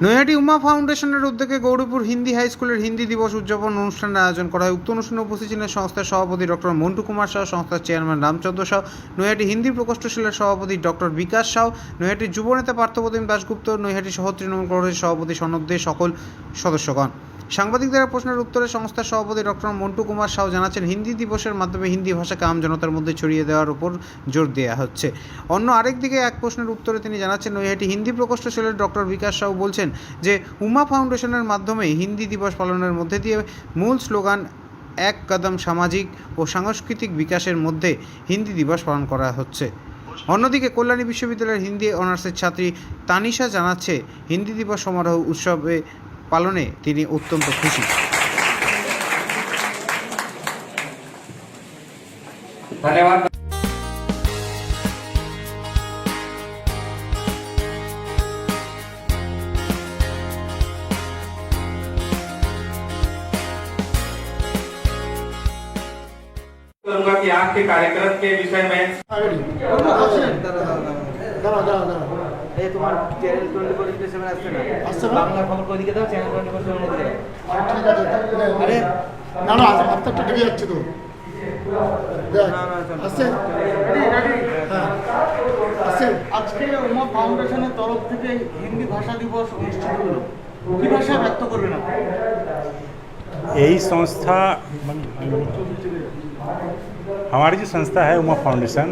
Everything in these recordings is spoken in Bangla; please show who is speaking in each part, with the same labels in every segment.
Speaker 1: নৈহাটি উমা ফাউন্ডেশনের উদ্যোগে গৌরীপুর হিন্দি হাই স্কুলের হিন্দি দিবস উদযাপন অনুষ্ঠানের আয়োজন করা হয়। উক্ত অনুষ্ঠানে উপস্থিত ছিলেন সংস্থার সভাপতি ডক্টর মন্টু কুমার সাউ, সংস্থার চেয়ারম্যান রামচন্দ্র সাউ, নৈহাটি হিন্দি প্রকোষ্ঠশীলের সভাপতি ডক্টর বিকাশ সাউ, নৈহাটির যুবনেতা পার্থপ্রতিম দাশগুপ্ত, নৈহাটি শহর তৃণমূল কংগ্রেসের সভাপতি সনদ দে সকল সদস্যগণ। সাংবাদিকদের প্রশ্নের উত্তরে সংস্থার সভাপতি ডক্টর মন্টু কুমার সাউ জানাচ্ছেন, হিন্দি দিবসের মাধ্যমে হিন্দি ভাষাকে আমজনতার মধ্যে ছড়িয়ে দেওয়ার উপর জোর দেওয়া হচ্ছে। অন্য আরেকদিকে এক প্রশ্নের উত্তরে তিনি জানাচ্ছেন, নৈহাটি হিন্দি প্রকোষ্ঠশীলের ডক্টর বিকাশ সাউ বলছেন যে উমা ফাউন্ডেশনের মাধ্যমে হিন্দি দিবস পালনের মধ্যে দিয়ে মূল স্লোগান এক কদম সামাজিক ও সাংস্কৃতিক বিকাশের মধ্যে হিন্দি দিবস পালন করা হচ্ছে। অন্যদিকে কল্যাণী বিশ্ববিদ্যালয়ের হিন্দি অনার্সের ছাত্রী তানিশা জানাচ্ছে, হিন্দি দিবস সমারোহ উৎসবে পালনে তিনি অত্যন্ত খুশি।
Speaker 2: ধন্যবাদ। करूंगा कि आज के कार्यक्रम के विषय में
Speaker 3: এই তোমার চ্যানেল 24/7 আসছে না? বাংলা খবর কই দিকে দাও, চ্যানেল 24/7 দিকে দাও।
Speaker 4: ঠিক আছে, আরে না না আপনার তো ঢেকে যাচ্ছে তো। আসছে হ্যাঁ আসছে।
Speaker 5: আজকে উমা ফাউন্ডেশনের তরফ থেকে হিন্দি ভাষা দিবস অনুষ্ঠিত হলো, কি ভাষায় ব্যক্ত করবেন আপনি?
Speaker 6: यही संस्था हमारी जो संस्था है उमा फाउंडेशन,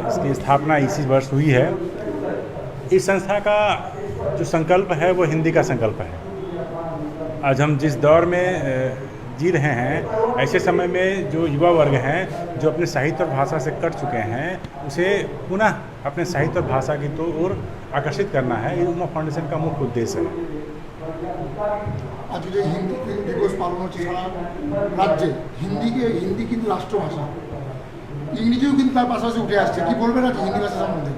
Speaker 6: इसकी स्थापना इसी वर्ष हुई है। इस संस्था का जो संकल्प है वो हिंदी का संकल्प है। आज हम जिस दौर में जी रहे हैं, ऐसे समय में जो युवा वर्ग हैं जो अपने साहित्य और भाषा से कट चुके हैं, उसे पुनः अपने साहित्य और भाषा की ओर आकर्षित करना है। ये उमा फाउंडेशन का मुख्य उद्देश्य है।
Speaker 4: আজকে যে হিন্দি দিবস পালন হচ্ছে সারা রাজ্যে, হিন্দি কিন্তু রাষ্ট্রভাষা, ইংরেজিও কিন্তু তার পাশাপাশি উঠে আসছে। কি বলবেন আজকে হিন্দি ভাষা সম্বন্ধে?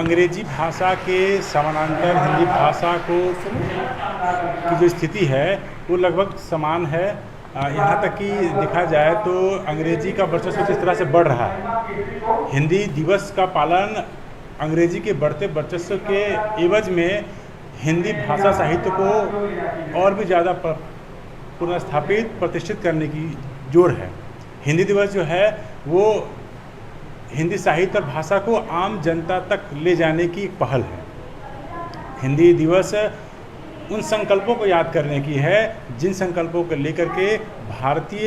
Speaker 6: अंग्रेजी भाषा के समानांतर हिंदी भाषा को की जो स्थिति है वो लगभग समान है। यहाँ तक कि देखा जाए तो अंग्रेजी का वर्चस्व जिस तरह से बढ़ रहा है, हिंदी दिवस का पालन अंग्रेजी के बढ़ते वर्चस्व के एवज में हिंदी भाषा साहित्य को और भी ज़्यादा पुनर्स्थापित प्रतिष्ठित करने की जोर है। हिंदी दिवस जो है वो हिंदी साहित्य और भाषा को आम जनता तक ले जाने की एक पहल है। हिंदी दिवस उन संकल्पों को याद करने की है जिन संकल्पों को लेकर के भारतीय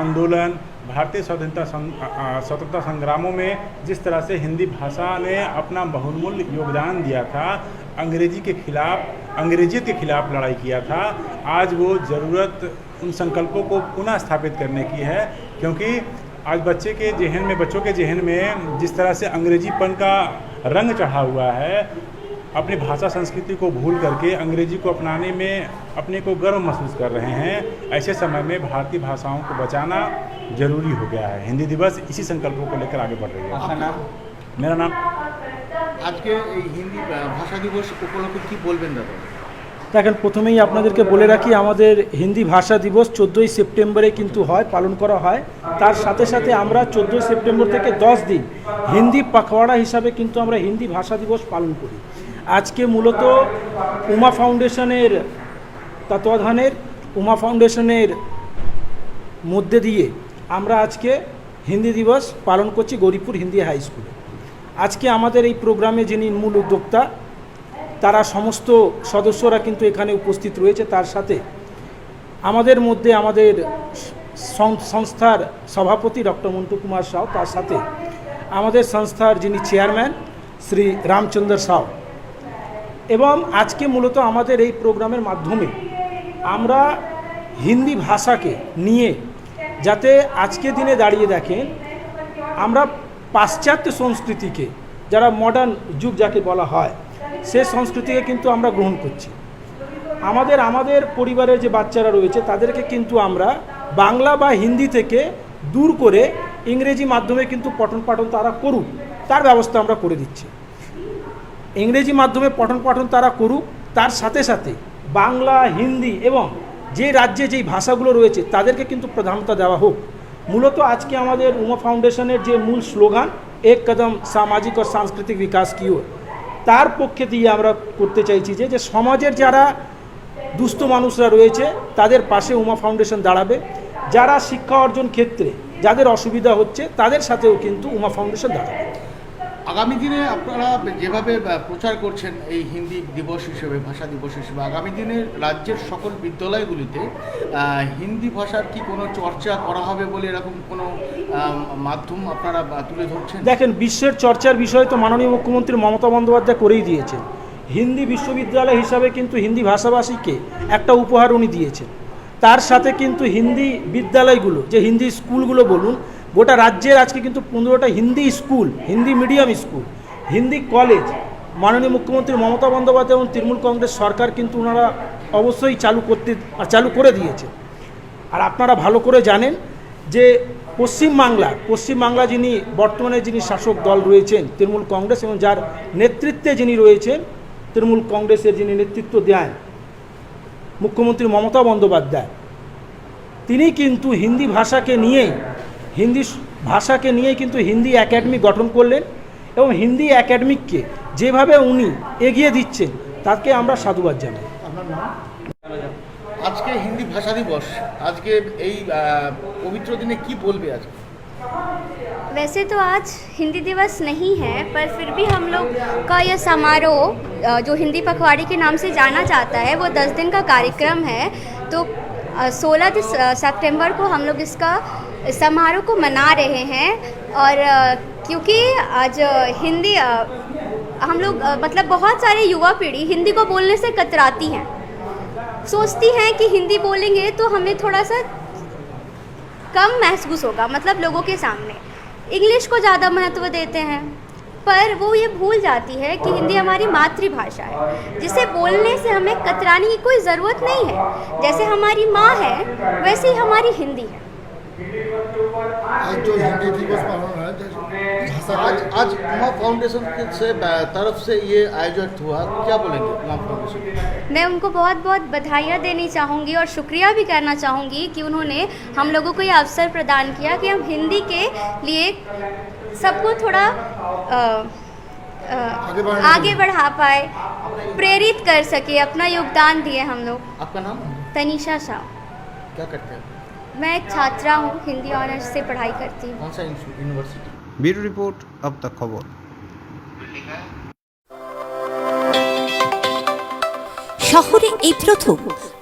Speaker 6: आंदोलन, भारतीय स्वतंत्रता संग्रामों में जिस तरह से हिंदी भाषा ने अपना बहुमूल्य योगदान दिया था, अंग्रेजियत के खिलाफ लड़ाई किया था, आज वो ज़रूरत उन संकल्पों को पुनः स्थापित करने की है। क्योंकि आज बच्चों के जहन में जिस तरह से अंग्रेजीपन का रंग चढ़ा हुआ है, अपनी भाषा संस्कृति को भूल करके अंग्रेजी को अपनाने में अपने को गर्व महसूस कर रहे हैं। ऐसे समय में भारतीय भाषाओं को बचाना जरूरी हो गया है। हिंदी दिवस इसी संकल्पों को लेकर आगे बढ़ रही है।
Speaker 5: আপনার নাম?
Speaker 6: मेरा नाम
Speaker 5: আজকে এই হিন্দি ভাষা দিবস উপলক্ষে কি বলবেন দাদা?
Speaker 3: দেখেন, প্রথমেই আপনাদেরকে বলে রাখি, আমাদের হিন্দি ভাষা দিবস 14ই সেপ্টেম্বরে কিন্তু হয়, পালন করা হয়। তার সাথে সাথে আমরা 14ই সেপ্টেম্বর থেকে 10 দিন হিন্দি পাখওয়াড়া হিসাবে কিন্তু আমরা হিন্দি ভাষা দিবস পালন করি। আজকে মূলত উমা ফাউন্ডেশনের তত্ত্বাবধানের, উমা ফাউন্ডেশনের মধ্যে দিয়ে আমরা আজকে হিন্দি দিবস পালন করছি গৌরীপুর হিন্দি হাই স্কুলে। আজকে আমাদের এই প্রোগ্রামে যিনি মূল উদ্যোক্তা, তারা সমস্ত সদস্যরা কিন্তু এখানে উপস্থিত রয়েছে। তার সাথে আমাদের মধ্যে আমাদের সংস্থার সভাপতি ডক্টর মন্টু কুমার সাউ, তার সাথে আমাদের সংস্থার যিনি চেয়ারম্যান শ্রী রামচন্দ্র সাউ। এবং আজকে মূলত আমাদের এই প্রোগ্রামের মাধ্যমে আমরা হিন্দি ভাষাকে নিয়ে, যাতে আজকে দিনে দাঁড়িয়ে দেখেন আমরা পাশ্চাত্য সংস্কৃতিকে, যারা মডার্ন যুগ যাকে বলা হয়, সে সংস্কৃতিকে কিন্তু আমরা গ্রহণ করছি। আমাদের পরিবারের যে বাচ্চারা রয়েছে তাদেরকে কিন্তু আমরা বাংলা বা হিন্দি থেকে দূর করে ইংরেজি মাধ্যমে কিন্তু পঠন পাঠন তারা করুক, তার ব্যবস্থা আমরা করে দিচ্ছি। ইংরেজি মাধ্যমে পঠন পাঠন তারা করুক, তার সাথে সাথে বাংলা, হিন্দি এবং যে রাজ্যে যেই ভাষাগুলো রয়েছে তাদেরকে কিন্তু প্রাধান্যতা দেওয়া হোক। মূলত আজকে আমাদের উমা ফাউন্ডেশনের যে মূল স্লোগান এক কদম সামাজিক ও সাংস্কৃতিক বিকাশ কি ওর, তার পক্ষে দিয়ে আমরা করতে চাইছি যে সমাজের যারা দুস্থ মানুষরা রয়েছে তাদের পাশে উমা ফাউন্ডেশন দাঁড়াবে, যারা শিক্ষা অর্জন ক্ষেত্রে যাদের অসুবিধা হচ্ছে তাদের সাথেও কিন্তু উমা ফাউন্ডেশন দাঁড়াবে।
Speaker 5: আগামী দিনে আপনারা যেভাবে প্রচার করছেন এই হিন্দি দিবস হিসেবে, ভাষা দিবস হিসেবে, আগামী দিনে রাজ্যের সকল বিদ্যালয়গুলিতে হিন্দি ভাষার কি কোনো চর্চা করা হবে বলে এরকম কোনো মাধ্যম আপনারা তুলে ধরছেন?
Speaker 3: দেখেন, বিশ্বের চর্চার বিষয় তো মাননীয় মুখ্যমন্ত্রী মমতা বন্দ্যোপাধ্যায় করেই দিয়েছেন। হিন্দি বিশ্ববিদ্যালয় হিসাবে কিন্তু হিন্দি ভাষাভাষীকে একটা উপহার উনি দিয়েছেন। তার সাথে কিন্তু হিন্দি বিদ্যালয়গুলো, যে হিন্দি স্কুলগুলো বলুন, গোটা রাজ্যের আজকে কিন্তু 15টা Hindi school, Hindi medium school, Hindi college মাননীয় মুখ্যমন্ত্রী মমতা বন্দ্যোপাধ্যায় এবং তৃণমূল কংগ্রেস সরকার কিন্তু ওনারা অবশ্যই চালু করে দিয়েছে। আর আপনারা ভালো করে জানেন যে পশ্চিমবাংলা যিনি বর্তমানে যিনি শাসক দল রয়েছেন তৃণমূল কংগ্রেস, এবং যার নেতৃত্বে যিনি রয়েছেন তৃণমূল কংগ্রেসের যিনি নেতৃত্ব দেন মুখ্যমন্ত্রী মমতা বন্দ্যোপাধ্যায়, তিনি কিন্তু হিন্দি ভাষাকে নিয়েই কিন্তু হিন্দি একাডেমি গঠন করলেন, এবং হিন্দি একাডেমিককে যেভাবে উনি এগিয়ে দিচ্ছেন তাকে আমরা সাধুবাদ জানাই।
Speaker 5: আজকে হিন্দি ভাষা দিবস, আজকে এই পবিত্র দিনে কি বলবে আজকে?
Speaker 7: वैसे तो आज हिंदी दिवस नहीं है, पर फिर भी हम लोग का यह समारोह जो हिंदी पखवाड़े के नाम से जाना जाता है, वो 10 दिन का कार्यक्रम है। तो 16 सितंबर को हम लोग इसका समारोह को मना रहे हैं। और क्योंकि आज हिंदी हम लोग मतलब बहुत सारे युवा पीढ़ी हिंदी को बोलने से कतराती हैं, सोचती हैं कि हिंदी बोलेंगे तो हमें थोड़ा सा कम महसूस होगा, मतलब लोगों के सामने इंग्लिश को ज़्यादा महत्व देते हैं। पर वो ये भूल जाती है कि हिंदी हमारी मातृभाषा है, जिसे बोलने से हमें कतराने की कोई ज़रूरत नहीं है। जैसे हमारी माँ है वैसे ही हमारी हिंदी है।
Speaker 4: आज जो हिंदी दिवस पालन है,
Speaker 5: आज उमा फाउंडेशन से तरफ से ये आयोजित हुआ, क्या बोलेंगे उमा फाउंडेशन?
Speaker 7: मैं उनको बहुत बहुत बधाइयाँ देनी चाहूँगी और शुक्रिया भी करना चाहूँगी कि उन्होंने हम लोगों को ये अवसर प्रदान किया कि हम हिंदी के लिए सबको थोड़ा आगे बढ़ा पाए, प्रेरित कर सके, अपना योगदान दिए हम लोग।
Speaker 5: आपका नाम?
Speaker 7: तनीषा शाह।
Speaker 5: क्या करते हैं?
Speaker 7: मैं एक छात्रा हूँ, हिंदी ऑनर्स से पढ़ाई करती हूँ।
Speaker 5: कौन सा यूनिवर्सिटी?
Speaker 1: ब्यूरो रिपोर्ट, अब तक खबर।
Speaker 8: শহরে এই প্রথম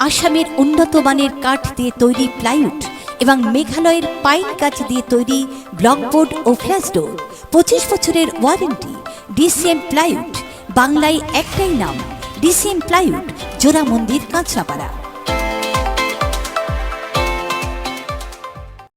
Speaker 8: আসামের উন্নত মানের কাঠ দিয়ে তৈরি প্লাইউড এবং মেঘালয়ের পাইন কাঠ দিয়ে তৈরি ব্লকবোর্ড ও ফ্ল্যাশ ডোর, 25 বছরের ওয়ারেন্টি। ডিসিএম প্লাইউড, বাংলায় একটাই নাম, ডিসিএম প্লাইউড, জোড়া মন্দির, কাঁচরাপাড়া।